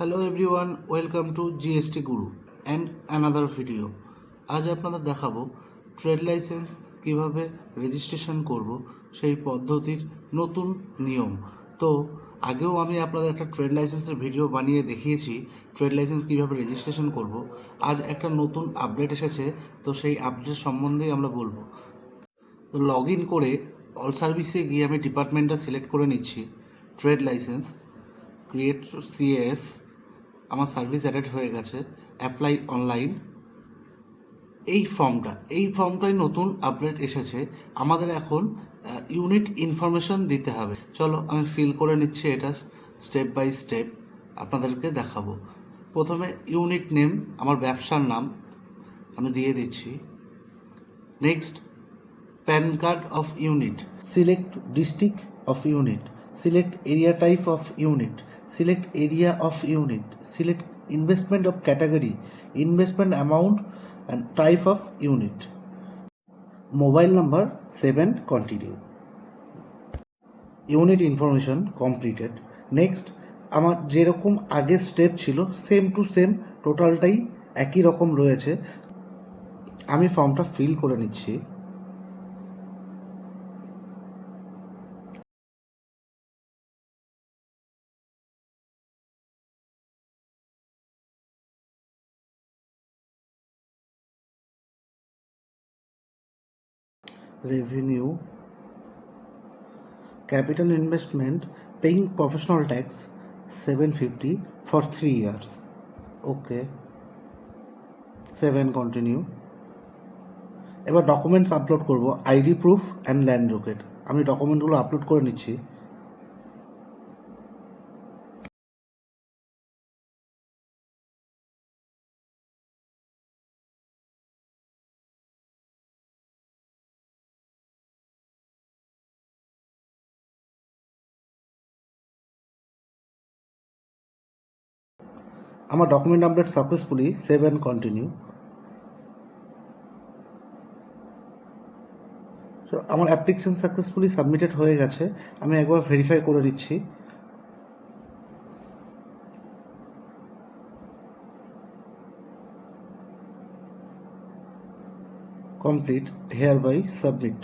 Hello everyone, welcome to GST Guru and another video. আজ আপনাদের দেখাবো ট্রেড লাইসেন্স কিভাবে রেজিস্ট্রেশন করব, সেই পদ্ধতির নতুন নিয়ম। তো আগেও আমি আপনাদের একটা ট্রেড লাইসেন্সের ভিডিও বানিয়ে দেখিয়েছি ট্রেড লাইসেন্স কিভাবে রেজিস্ট্রেশন করব। আজ একটা নতুন আপডেট এসেছে, তো সেই আপডেট সম্বন্ধেই আমরা বলবো। তো লগ ইন করে অল সার্ভিসে গিয়ে আমি ডিপার্টমেন্টটা সিলেক্ট করে নিচ্ছি। ট্রেড লাইসেন্স, ক্রিয়েট সিএএফ, আমার সার্ভিস অ্যাডেড হয়ে গেছে। অ্যাপ্লাই অনলাইন, এই ফর্মটাই নতুন আপডেট এসেছে। আমাদের এখন ইউনিট ইনফরমেশন দিতে হবে। চলো আমি ফিল করে নিচ্ছি, এটা স্টেপ বাই স্টেপ আপনাদেরকে দেখাবো। প্রথমে ইউনিট নেম, আমার ব্যবসার নাম আমি দিয়ে দিচ্ছি। Next, pan card of unit, select district of unit, select area type of unit, select area of unit, select investment of category, investment amount and type of unit, mobile number 7, continue. Unit information completed. Next, আমার যেরকম আগের step ছিল same to same টোটালটাই একই রকম রয়েছে। আমি ফর্মটা ফিল করে নিচ্ছি। Revenue, capital investment, paying professional tax 750 for 3 years. Okay, 7, continue. এবার ডকুমেন্টস আপলোড করব, ID proof and land rocket. আমি ডকুমেন্টগুলো আপলোড করে নিচ্ছি। আমার document update successfully, save and continue. তো আমার অ্যাপ্লিকেশন সাকসেসফুলি সাবমিটেড হয়ে গেছে। আমি একবার ভেরিফাই করে নিচ্ছি। Complete, here by submit.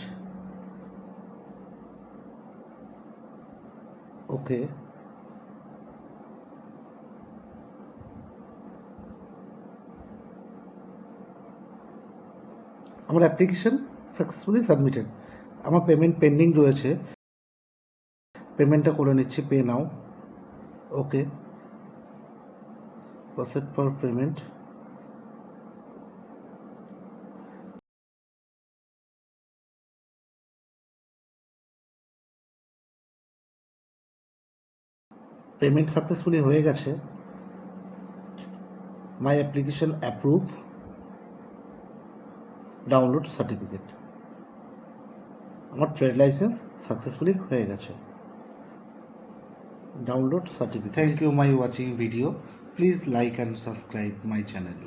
Okay, আমার অ্যাপ্লিকেশন সাকসেসফুলি সাবমিটেড। আমার পেমেন্ট পেন্ডিং রয়েছে, পেমেন্টটা করে নিচ্ছি। Pay now. Okay, process for payment. Payment successfully হয়ে গেছে। My application approve, download certificate. আমার ট্রেড লাইসেন্স সাকসেসফুলি হয়ে গেছে। Download certificate. Thank you my watching video. Please like and subscribe my channel.